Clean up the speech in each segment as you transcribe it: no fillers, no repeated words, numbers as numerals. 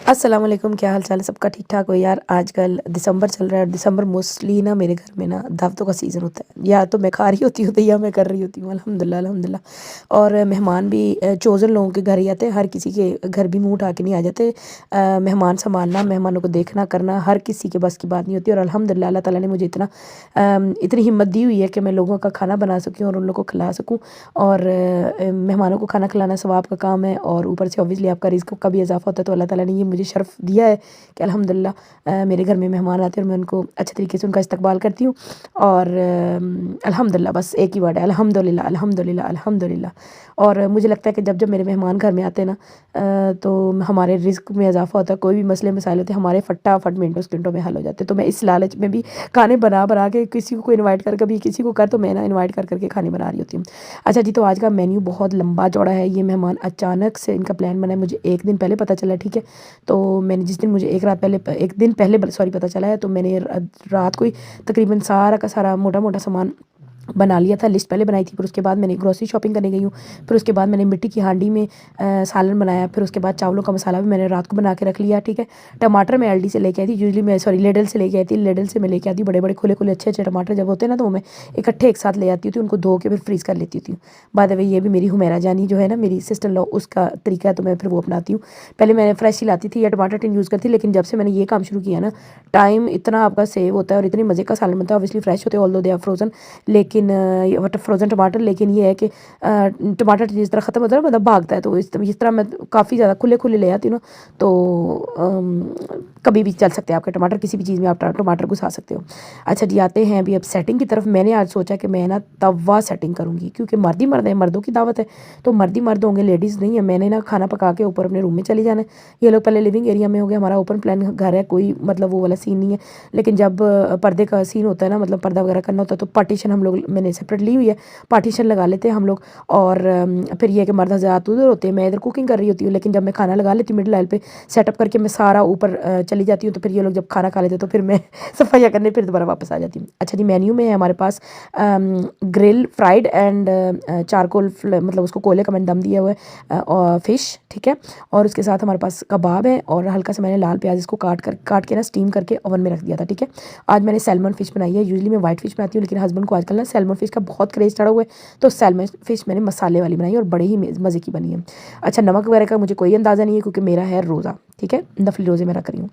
अस्सलाम वालेकुम, क्या हाल चाल है सबका? ठीक ठाक हो यार? आजकल दिसंबर चल रहा है और दिसंबर मोस्टली ना मेरे घर में ना दावतों का सीज़न होता है। या तो मैं खा रही होती हूँ तो या मैं कर रही होती हूँ, अल्हम्दुलिल्लाह अल्हम्दुलिल्लाह। और मेहमान भी चोज़न लोगों के घर ही आते हैं, हर किसी के घर भी मुंह उठा के नहीं आ जाते। मेहमान संभालना, मेहमानों को देखना करना हर किसी के बस की बात नहीं होती। और अल्हम्दुलिल्लाह अल्लाह ताला ने मुझे इतनी हिम्मत दी हुई है कि मैं लोगों का खाना बना सकूँ और उन लोगों को खिला सकूँ। और मेहमानों को खाना खिलाना सवाब का काम है और ऊपर से ऑब्वियसली आपका रिज़्क का भी इज़ाफ़ा होता है। तो अल्लाह ताला ने ये मुझे शर्फ़ दिया है कि अल्हम्दुलिल्लाह मेरे घर में मेहमान आते हैं और मैं उनको अच्छे तरीके से उनका इस्तकबाल करती हूँ। और अल्हम्दुलिल्लाह, बस एक ही वर्ड है, अल्हम्दुलिल्लाह अल्हम्दुलिल्लाह अल्हम्दुलिल्लाह। और मुझे लगता है कि जब जब मेरे मेहमान घर में आते हैं ना तो हमारे रिज़्क में इज़ाफ़ा होता है। कोई भी मसले मसाइल होते हैं हमारे फटाफट मिनटों सेकंडों में हल हो जाते हैं। तो मैं इस लालच में भी खाने बना बना के किसी को इनवाइट कर, कभी किसी को कर, तो मैं ना इनवाइट कर करके खाने बना रही होती हूँ। अच्छा जी, तो आज का मेन्यू बहुत लंबा चौड़ा है। ये मेहमान अचानक से इनका प्लान बना है, मुझे एक दिन पहले पता चला, ठीक है। तो मैंने जिस दिन मुझे एक दिन पहले सॉरी पता चला है, तो मैंने रात को ही तकरीबन सारा का सारा मोटा मोटा सामान बना लिया था। लिस्ट पहले बनाई थी, फिर उसके बाद मैंने ग्रोसरी शॉपिंग करने गई हूँ। फिर उसके बाद मैंने मिट्टी की हांडी में सालन बनाया। फिर उसके बाद चावलों का मसाला भी मैंने रात को बना के रख लिया, ठीक है। टमाटर मैं एलडी से लेके आई थी, यूजली मैं सॉरी लेडल से लेके आई थी। लेडल से मैं लेके आती हूँ बड़े बड़े खुले खुले अच्छे अच्छे टमाटर जब होते हैं ना, तो वो मैं इकट्ठे एक साथ ले आती थी, उनको धो के फिर फ्रीज़ कर लेती थी। बाय द वे, ये भी मेरी हुमैरा जानी जो है ना, मेरी सिस्टर लॉ, उसका तरीका है, तो मैं फिर वो अपनाती हूँ। पहले मैंने फ्रेश ही लाती थी या टमाटर टिन यूज़ करती, लेकिन जब से मैंने ये काम शुरू किया ना, टाइम इतना आपका सेव होता है और इतनी मज़े का सालन बनता है। ऑब्वियसली फ्रेश होते हैं, ऑल्दो दे आर फ्रोज़न, लेकिन फ्रोज़न टमाटर। लेकिन ये है कि टमाटर जिस तरह ख़त्म होता है ना, मतलब भागता है, तो इस तरह मैं काफ़ी ज़्यादा खुले खुले ले आती हूँ ना, तो कभी भी चल सकते हैं आपके टमाटर, किसी भी चीज़ में आप टमाटर घुसा सकते हो। अच्छा जी, आते हैं अभी अब सेटिंग की तरफ। मैंने आज सोचा कि मैं ना तवा सेटिंग करूँगी, क्योंकि मर्द ही मर्द है, मर्दों की दावत है तो मर्द ही मर्द होंगे, लेडीज़ नहीं है। मैंने ना खाना पका के ऊपर अपने रूम में चली जाना है। ये लोग पहले लिविंग एरिया में हो गया, हमारा ओपन प्लान घर है, कोई मतलब वो वाला सीन नहीं है। लेकिन जब पर्दे का सीन होता है ना, मतलब पर्दा वगैरह करना होता है, तो पार्टीशन हम लोग, मैंने सेपरेट ली हुई है, पार्टीशन लगा लेते हैं हम लोग। और फिर ये कि मर्द हज़रात उधर होते हैं, मैं इधर कुकिंग कर रही होती हूँ। लेकिन जब मैं खाना लगा लेती हूँ मिडल आइल पे सेटअप करके, मैं सारा ऊपर चली जाती हूँ। तो फिर ये लोग जब खाना खा लेते हैं तो फिर मैं सफाइयाँ करने फिर दोबारा वापस आ जाती हूँ। अच्छा जी, मेन्यू में है हमारे पास ग्रिल फ्राइड एंड चारकोल, मतलब उसको कोयले का मैंने दम दिया हुआ है, और फिश, ठीक है। और उसके साथ हमारे पास कबाब है और हल्का सा मैंने लाल प्याज इसको काट के ना स्टीम करके ओवन में रख दिया था, ठीक है। आज मैंने सैल्मन फ़िश बनाई है। यूजुअली मैं वाइट फ़िश बनाती हूँ, लेकिन हस्बैंड को आजकल ना सैल्मन फ़िश का बहुत क्रेज़ चढ़ा हुआ है, तो सैल्मन फ़िश मैंने मसाले वाली बनाई और बड़े ही मज़े की बनी है। अच्छा, नमक वगैरह का मुझे कोई अंदाज़ा नहीं है, क्योंकि मेरा है रोज़ा, ठीक है, नफली रोज़े मैं रख रही हूँ।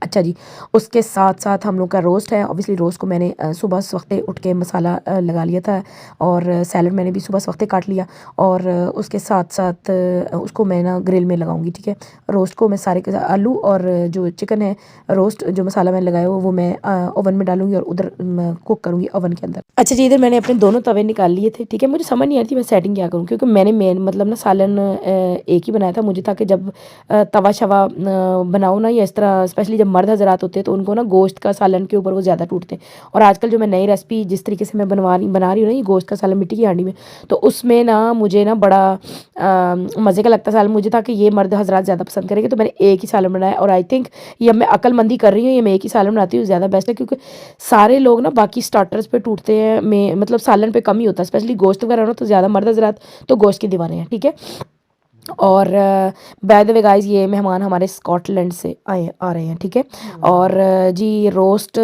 अच्छा जी, उसके साथ साथ हम लोग का रोस्ट है। ऑब्वियसली रोस्ट को मैंने सुबह सवख्ते उठ के मसाला लगा लिया था, और सैलड मैंने भी सुबह सवख्ते काट लिया। और उसके साथ साथ उसको मैं ना ग्रिल में लगाऊंगी, ठीक है। रोस्ट को मैं सारे के साथ आलू और जो चिकन है, रोस्ट जो मसाला मैंने लगाया हुआ वो मैं ओवन में डालूंगी और उधर कुक करूँगी ओवन के अंदर। अच्छा जी, इधर मैंने अपने दोनों तवे निकाल लिए थे, ठीक है। मुझे समझ नहीं आती मैं सेटिंग क्या करूँ, क्योंकि मैंने मेन मतलब ना सालन एक ही बनाया था। मुझे था कि जब तवा शवा बनाओ ना, या इस तरह स्पेशली जब मर्द हज़रात होते हैं तो उनको ना गोश्त का सालन के ऊपर वो ज़्यादा टूटते हैं। और आजकल जो मैं नई रेसिपी जिस तरीके से मैं बना रही हूँ ना, ये गोश्त का सालन मिट्टी की हांडी में, तो उसमें ना मुझे ना बड़ा मज़े का लगता सालन। मुझे था कि ये मर्द हज़रात ज़्यादा पसंद करेंगे, तो मैंने एक ही सालन बनाया। और आई थिंक ये मैं अक्लमंदी कर रही हूँ, ये मैं एक ही सालन बनाती हूँ, ज़्यादा बेस्ट है। क्योंकि सारे लोग ना बाकी स्टार्टर्स पे टूटते हैं, मैं मतलब सालन पे कम ही होता है। स्पेशली गोश्त वगैरह हो तो ज़्यादा मर्द हज़रात तो गोश्त के दीवाने हैं, ठीक है। और बाय द वे गाइस, ये मेहमान हमारे स्कॉटलैंड से आ रहे हैं, ठीक है। और जी, रोस्ट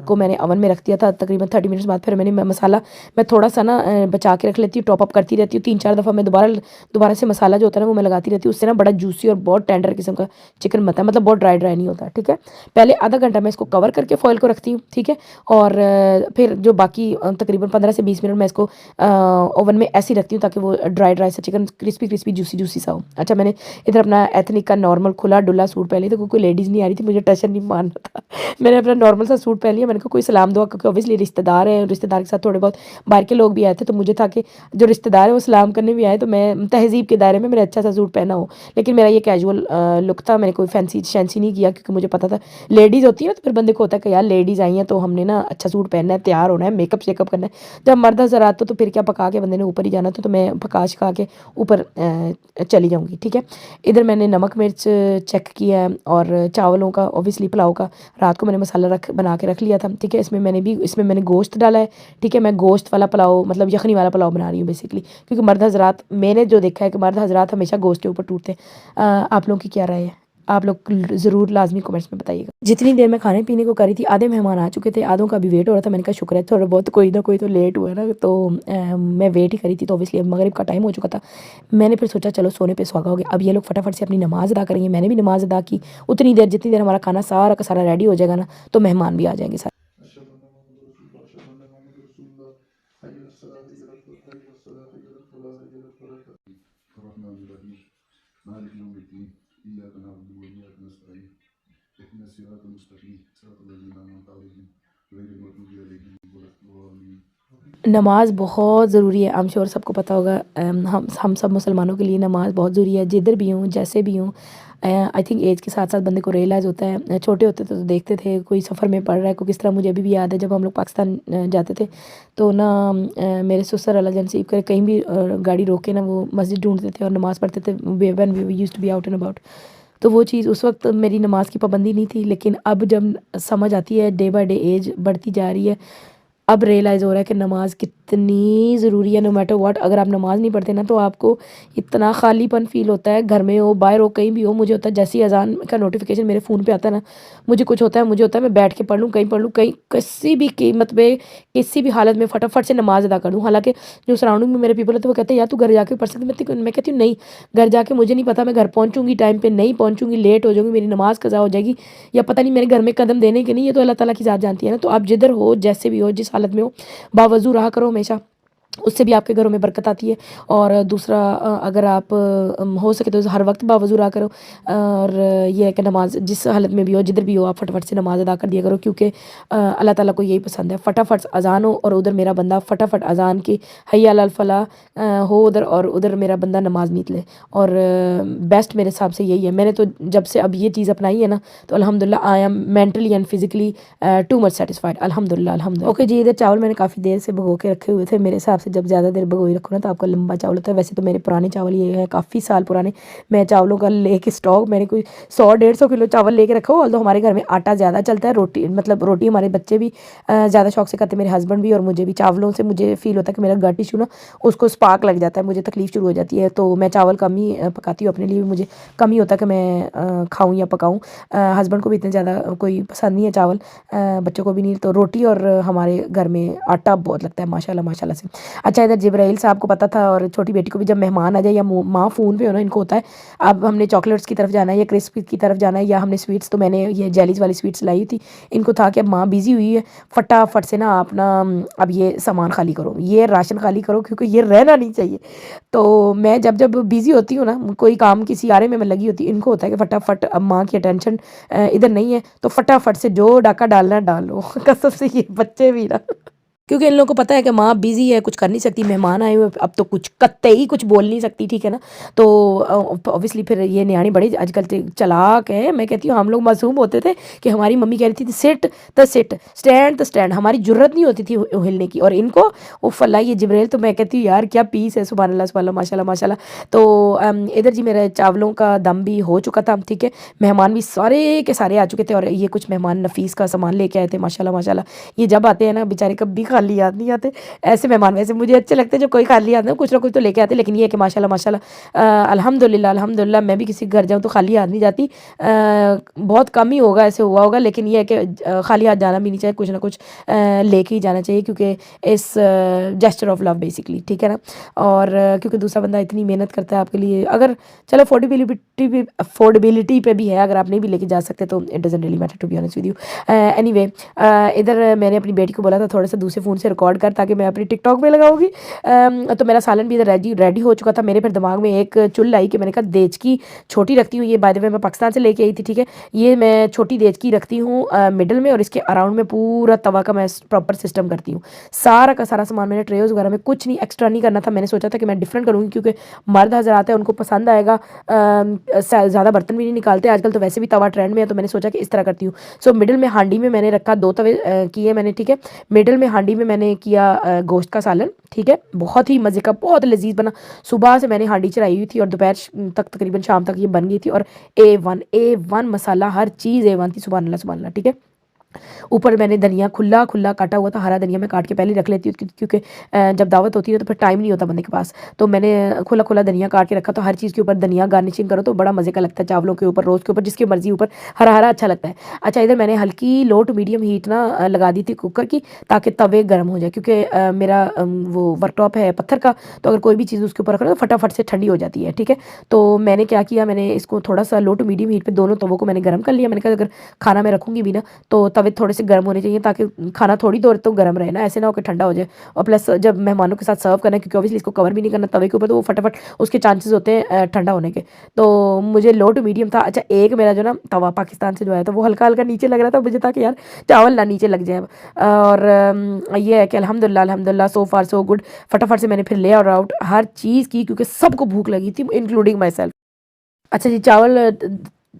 को मैंने ओवन में रख दिया था तकरीबन 30 मिनट्स बाद। फिर मैंने मसाला मैं थोड़ा सा ना बचा के रख लेती हूँ, टॉप अप करती रहती हूँ 3-4 दफ़ा। मैं दोबारा से मसाला जो होता है ना वो मैं लगाती रहती हूँ, उससे ना बड़ा जूसी और बहुत टेंडर किस्म का चिकन बनता है, मतलब बहुत ड्राई ड्राई नहीं होता, ठीक है। पहले आधा घंटा मैं इसको कवर करके फॉइल को रखती हूँ, ठीक है। और फिर जो बाकी तकरीबन 15 से 20 मिनट मैं इसको ओवन में ऐसे ही रखती हूँ, ताकि वो ड्राई ड्राई सा chicken crispy crispy juicy juicy सा हो। अच्छा, मैंने इधर अपना एथनिक का नॉर्मल खुला डुला सूट पहन लिया था, कोई लेडीज़ नहीं आ रही थी, मुझे टशन नहीं मारना था। मैंने अपना नॉर्मल सा सूट पहन लिया। मैंने कहा कोई सलाम दुआ, क्योंकि ऑब्वियसली रिश्तेदार है, रिश्तेदार के साथ थोड़े बहुत बाहर के लोग भी आए थे, तो मुझे था कि जो रिश्तेदार है वो सलाम करने भी आए, तो मैं तहजीब के दायरे में मेरा अच्छा सा सूट पहना हो। लेकिन मेरा ये कैजुअल लुक था, मैंने कोई फैंसी शैंसी नहीं किया, क्योंकि मुझे पता था लेडीज़ होती है ना, तो फिर बंदे को होता है कि यार लेडीज़ आई हैं तो हमने ना अच्छा सूट पहनना है, तैयार होना है, मेकअप शेकअप करना है। जब मर्द हज़रात तो फिर क्या, पका के बंदे ने ऊपर ही जाना था, तो मैं पका शका के ऊपर चली जाऊँगी, ठीक है। इधर मैंने नमक मिर्च चेक किया है, और चावलों का ऑब्वियसली पुलाव का रात को मैंने मसाला बना के रख लिया था, ठीक है। इसमें मैंने गोश्त डाला है, ठीक है। मैं गोश्त वाला पुलाव, मतलब यखनी वाला पुलाव बना रही हूँ बेसिकली, क्योंकि मर्द हज़रात, मैंने जो देखा है कि मर्द हज़रात हमेशा गोश्त के ऊपर टूटते हैं। आप लोगों की क्या राय है? आप लोग ज़रूर लाजमी कमेंट्स में बताइएगा। जितनी देर मैं खाने पीने को करी थी आधे मेहमान आ चुके थे, आधों का भी वेट हो रहा था। मैंने कहा शुक्र है थोड़ा बहुत कोई ना कोई तो लेट हुआ ना, तो मैं वेट ही करी थी। तो ऑब्वियसली अब मगरिब का टाइम हो चुका था। मैंने फिर सोचा चलो सोने पे सुहागा हो गया। अब ये लोग फटाफट से अपनी नमाज़ अदा करेंगे। मैंने भी नमाज़ अदा की। उतनी देर जितनी देर हमारा खाना सारा का सारा रेडी हो जाएगा ना, तो मेहमान भी आ जाएंगे सारे। नमाज़ बहुत ज़रूरी है। आई एम श्योर सबको पता होगा। हम सब मुसलमानों के लिए नमाज़ बहुत ज़रूरी है। जिधर भी हूँ जैसे भी हूँ, आई थिंक एज के साथ साथ बंदे को रियलाइज़ होता है। छोटे होते तो देखते थे कोई सफ़र में पढ़ रहा है कोई किस तरह। मुझे अभी भी याद है जब हम लोग पाकिस्तान जाते थे तो ना मेरे ससुर अल्लाह जन करे कहीं भी गाड़ी रोक के ना वो मस्जिद ढूंढते थे और नमाज़ पढ़ते थे। When we used to be out and about. तो वो चीज़ उस वक्त मेरी नमाज की पाबंदी नहीं थी, लेकिन अब जब समझ आती है, डे बाय डे एज बढ़ती जा रही है, अब रियलाइज़ हो रहा है कि नमाज कितनी ज़रूरी है। नो मैटर व्हाट, अगर आप नमाज़ नहीं पढ़ते ना तो आपको इतना खालीपन फ़ील होता है। घर में हो, बाहर हो, कहीं भी हो। मुझे होता है जैसी अज़ान का नोटिफिकेशन मेरे फ़ोन पे आता है ना, मुझे होता है मैं बैठ के पढ़ लूँ, कहीं पढ़ लूँ, कहीं किसी भी कीमत पे किसी भी हालत में फटाफट से नमाज़ अदा कर दूँ। हालांकि जो सराउंडिंग में मेरे पीपल होते हैं वो कहते हैं यार तू घर जाके पढ़ सकती। मैं कहती हूँ नहीं, घर जाके मुझे नहीं पता मैं घर पहुँचूँगी टाइम पर, नहीं पहुँचूँगी, लेट हो जाऊँगी, मेरी नमाज़ कज़ा हो जाएगी, या पता नहीं मेरे घर में कदम देने के नहीं। ये तो अल्लाह ताला की ज़ात जानती है ना। तो आप जिधर हो, जैसे भी हो, जिस हालत में हो, बावज़ू रहा करो हमेशा। उससे भी आपके घरों में बरकत आती है। और दूसरा अगर आप हो सके तो हर वक्त बावज़ू रहा करो। और ये है कि नमाज जिस हालत में भी हो, जिधर भी हो, आप फटाफट से नमाज अदा कर दिया करो, क्योंकि अल्लाह ताला को यही पसंद है। फटाफट अज़ान हो और उधर मेरा बंदा फटाफट अज़ान की हय्या अलल फलाह हो उधर, और उधर मेरा बंदा नमाज नहीं ले। और बेस्ट मेरे हिसाब से यही है। मैंने तो जब से अब ये चीज़ अपनाई है ना, तो अल्हम्दुलिल्लाह I am mentally and physically too much satisfied. अल्हम्दुलिल्लाह अल्हम्दुलिल्लाह। ओके जी, इधर चावल मैंने काफ़ी देर से भिगो के रखे हुए थे। मेरे हिसाब से जब ज़्यादा देर भिगोई रखो ना तो आपका लंबा चावल होता है। वैसे तो मेरे पुराने चावल ये है काफ़ी साल पुराने। मैं चावलों का लेके स्टॉक मैंने कोई 100-150 किलो चावल लेके रखा हो। ऑल्दो हमारे घर में आटा ज़्यादा चलता है, रोटी मतलब रोटी हमारे बच्चे भी ज़्यादा शौक से खाते हैं, मेरे हस्बैंड भी और मुझे भी। चावलों से मुझे फ़ील होता है कि मेरा गट इशू ना उसको स्पार्क लग जाता है, मुझे तकलीफ़ शुरू हो जाती है। तो मैं चावल कम ही पकाती हूँ अपने लिए भी। मुझे कम ही होता है कि मैं खाऊँ या पकाऊँ। हस्बैंड को भी इतने ज़्यादा कोई पसंद नहीं है चावल, बच्चों को भी नहीं। तो रोटी और हमारे घर में आटा बहुत लगता है माशाल्लाह माशाल्लाह से। अच्छा, इधर जिब्राइल साहब को पता था और छोटी बेटी को भी, जब मेहमान आ जाए या माँ फ़ोन पे हो ना, इनको होता है अब हमने चॉकलेट्स की तरफ जाना है या क्रिस्प की तरफ जाना है या हमने स्वीट्स, तो मैंने ये जेलीज वाली स्वीट्स लाई थी। इनको था कि अब माँ बिज़ी हुई है, फटाफट से ना अपना अब ये सामान खाली करो, ये राशन खाली करो, क्योंकि ये रहना नहीं चाहिए। तो मैं जब जब बिज़ी होती हूँ ना, कोई काम किसी आरे में मैं लगी होती, इनको होता है कि फटाफट अब माँ की अटेंशन इधर नहीं है, तो फटाफट से जो डाका डालना है डाल लो। कसम से ये बच्चे भी ना, क्योंकि इन लोगों को पता है कि माँ बिज़ी है, कुछ कर नहीं सकती, मेहमान आए हुए, अब तो कुछ कतई कुछ बोल नहीं सकती, ठीक है ना। तो ऑब्वियसली फिर ये न्याणी बड़ी आजकल चालाक है। मैं कहती हूँ हम लोग मासूम होते थे कि हमारी मम्मी कह रही थी सिट तो सिट, स्टैंड तो स्टैंड, हमारी ज़रूरत नहीं होती थी हिलने की। और इनको वो फल्ला ये जिब्रेल, तो मैं कहती हूँ यार क्या पीस है, सुभान अल्लाह सुभान अल्लाह माशाल्लाह माशाल्लाह। तो इधर जी मेरे चावलों का दम भी हो चुका था, ठीक है। मेहमान भी सारे के सारे आ चुके थे, और ये कुछ मेहमान नफीस का सामान लेके आए थे माशाल्लाह माशाल्लाह। ये जब आते हैं ना बेचारे कभी खाली हाथ नहीं आते ऐसे मेहमान। वैसे मुझे अच्छे लगते हैं जब कोई खाली हाथ ना, कुछ ना कुछ तो लेके आते, लेकिन ये है कि माशाल्लाह माशाल्लाह अल्हम्दुलिल्लाह अल्हम्दुलिल्लाह मैं भी किसी के घर जाऊँ तो खाली हाथ नहीं जाती। बहुत कम ही होगा ऐसे हुआ होगा, लेकिन ये है कि खाली हाथ जाना भी नहीं चाहिए, कुछ ना कुछ लेके ही जाना चाहिए, क्योंकि इस जेस्चर ऑफ लव बेसिकली, ठीक है ना। और क्योंकि दूसरा बंदा इतनी मेहनत करता है आपके लिए, अगर चलो अफोर्डेबिलिटी पे भी है, अगर आप नहीं भी लेके जा सकते तो it doesn't really matter to be honest with you. Anyway, इधर मैंने अपनी बेटी को बोला था थोड़ा सा दूसरे फ़ोन से रिकॉर्ड कर, ताकि मैं अपनी टिकटॉक पे लगाऊंगी। तो मेरा सालन भी इधर रेडी हो चुका था। मेरे फिर दिमाग में एक चुल आई कि मैंने कहा देचकी छोटी रखती हूँ, ये बाय द वे मैं पाकिस्तान से लेके आई थी, ठीक है। ये मैं छोटी देचकी रखती हूँ मिडल में, और इसके अराउंड में पूरा तवा का मैं प्रॉपर सिस्टम करती हूँ। सारा का सारा सामान मैंने ट्रेज वगैरह में कुछ नहीं एक्स्ट्रा नहीं करना था। मैंने सोचा था कि मैं डिफरेंट करूँगी, क्योंकि मर्द हज़रात है उनको पसंद आएगा। ज़्यादा बर्तन भी नहीं निकालते आजकल, तो वैसे भी तवा ट्रेंड में है, तो मैंने सोचा कि इस तरह करती हूँ। सो मिडिल में हांडी में मैंने रखा 2 तवे किए मैंने, ठीक है। मिडिल में हांडी में मैंने किया गोश्त का सालन, ठीक है। बहुत ही मज़े का, बहुत लजीज बना। सुबह से मैंने हांडी चढ़ाई हुई थी और दोपहर तक तकरीबन शाम तक ये बन गई थी। और A1 मसाला, हर चीज़ A1 थी, सुभान अल्लाह ठीक है। ऊपर मैंने धनिया खुला खुला काटा हुआ था, हरा धनिया मैं काट के पहले रख लेती हूँ क्योंकि जब दावत होती है तो फिर टाइम नहीं होता बंदे के पास। तो मैंने खुला खुला धनिया काट के रखा, तो हर चीज़ के ऊपर धनिया गार्निशिंग करो तो बड़ा मज़े का लगता है, चावलों के ऊपर, रोज़ के ऊपर, जिसकी मर्जी ऊपर हरा हरा अच्छा लगता है। अच्छा, इधर मैंने हल्की लो टू मीडियम हीट ना लगा दी थी कुकर की, ताकि तवे गर्म हो जाए, क्योंकि मेरा वो वर्कटॉप है पत्थर का, तो अगर कोई भी चीज़ उसके ऊपर रखो तो फटाफट से ठंडी हो जाती है। ठीक है, तो मैंने क्या किया, मैंने इसको थोड़ा सा लो टू मीडियम हीट पे दोनों तवों को मैंने गर्म कर लिया। मैंने कहा अगर खाना मैं रखूँगी भी ना तो तवे थोड़े से गर्म होने चाहिए, ताकि खाना थोड़ी देर तो गर्म रहे ना, ऐसे ना हो कि ठंडा हो जाए। और प्लस जब मेहमानों के साथ सर्व करना है, क्योंकि ऑब्वियसली इसको कवर भी नहीं करना तवे के ऊपर, तो वो फटाफट उसके चांसेस होते हैं ठंडा होने के। तो मुझे लो टू मीडियम था। अच्छा, एक मेरा जो ना तवा पाकिस्तान से जो आया था वो हल्का हल्का नीचे लग रहा था, मुझे था कि यार चावल ना नीचे लग जाए। और ये है कि अल्हम्दुलिल्लाह अल्हम्दुलिल्लाह सो फार सो गुड। फटाफट से मैंने फिर ले आउट हर चीज़ की, क्योंकि सबको भूख लगी थी इंक्लूडिंग माई सेल्फ। अच्छा जी, चावल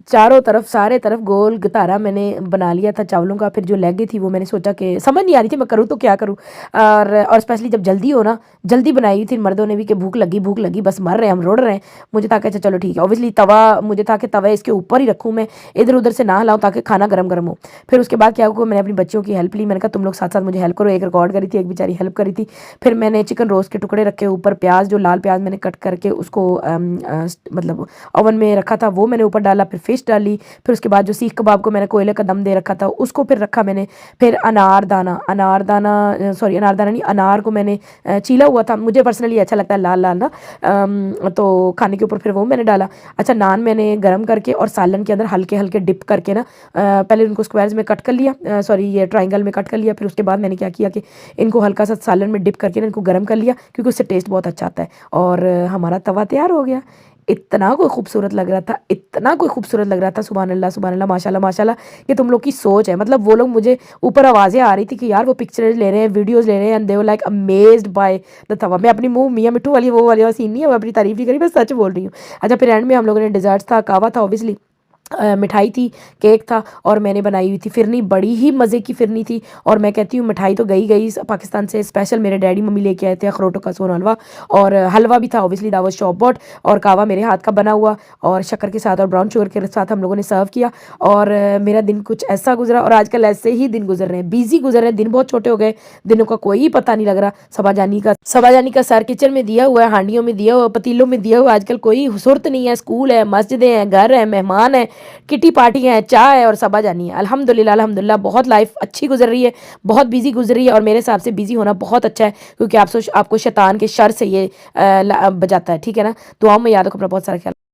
चारों तरफ सारे तरफ गोल गतारा मैंने बना लिया था चावलों का। फिर जो लैगे थी वो मैंने सोचा कि समझ नहीं आ रही थी मैं करूँ तो क्या करूँ। और स्पेशली जब जल्दी हो ना, जल्दी बनाई थी मर्दों ने भी कि भूख लगी बस मर रहे हैं हम, रोड़ रहे हैं। मुझे था कि अच्छा चलो ठीक है, ऑब्वियसली तवा मुझे था कि तवा इसके ऊपर ही रखूँ मैं, इधर उधर से ना हिलाऊँ ताकि खाना गर्म गर्म हो। फिर उसके बाद क्या हुआ, मैंने अपनी बच्चियों की हेल्प ली। मैंने कहा तुम लोग साथ साथ मुझे हेल्प करो, एक रिकॉर्ड करी थी, एक बेचारी हेल्प करी थी। फिर मैंने चिकन रोस्ट के टुकड़े रखे, ऊपर प्याज जो लाल प्याज मैंने कट करके उसको मतलब ओवन में रखा था वो मैंने ऊपर डाला। फिर फिश डाली। फिर उसके बाद जो सीख कबाब को मैंने कोयले का दम दे रखा था उसको फिर रखा मैंने। फिर अनारदाना नहीं, अनार को मैंने छीला हुआ था, मुझे पर्सनली अच्छा लगता है लाल लाल ना, तो खाने के ऊपर फिर वो मैंने डाला। अच्छा, नान मैंने गर्म करके और सालन के अंदर हल्के हल्के डिप करके ना पहले उनको स्क्वायर्स में कट कर लिया, ये ट्राइंगल में कट कर लिया। फिर उसके बाद मैंने क्या किया कि इनको हल्का सा सालन में डिप करके ना इनको गर्म कर लिया, क्योंकि उससे टेस्ट बहुत अच्छा आता है। और हमारा तवा तैयार हो गया। इतना कोई खूबसूरत लग रहा था, इतना कोई खूबसूरत लग रहा था, सुभान अल्लाह माशाल्लाह माशाल्लाह। ये तुम लोग की सोच है, मतलब वो लोग मुझे ऊपर आवाज़ें आ रही थी कि यार वो पिक्चर्स ले रहे हैं, वीडियोस ले रहे हैं, and they were like amazed by the tawa. मैं अपनी मुंह मियाँ मिट्टू वाली वो वाली सीन नहीं है, वो अपनी तारीफ नहीं करी, मैं सच बोल रही हूँ। अच्छा, फिर एंड में हम लोगों ने डिज़र्ट्स था, कावा था ऑब्वियसली, मिठाई थी, केक था, और मैंने बनाई हुई थी फिरनी, बड़ी ही मज़े की फिरनी थी। और मैं कहती हूँ मिठाई तो गई पाकिस्तान से स्पेशल मेरे डैडी मम्मी लेके आए थे अखरोटों का सोन हलवा, और हलवा भी था ऑब्वियसली, दावत शॉप बॉट, और कावा मेरे हाथ का बना हुआ, और शक्कर के साथ और ब्राउन शुगर के साथ हम लोगों ने सर्व किया। और मेरा दिन कुछ ऐसा गुजरा, और आजकल ऐसे ही दिन गुजर रहे हैं, बिजी गुजर रहे हैं, दिन बहुत छोटे हो गए, दिनों का कोई पता नहीं लग रहा। सबाजानी का सर किचन में दिया हुआ है, हांडियों में दिया हुआ, पतीलों में दिया हुआ, आजकल कोई सुरत नहीं है। स्कूल है, मस्जिदें हैं, घर है, मेहमान है, किटी पार्टी है, चाय है, और सबा जानी है। अल्हम्दुलिल्लाह अल्हम्दुलिल्लाह बहुत लाइफ अच्छी गुजर रही है, बहुत बिजी गुजर रही है। और मेरे हिसाब से बिजी होना बहुत अच्छा है, क्योंकि आपको शैतान के शर से ये बचाता है। ठीक है ना, दुआओं में याद रखो अपना बहुत सारा ख्याल।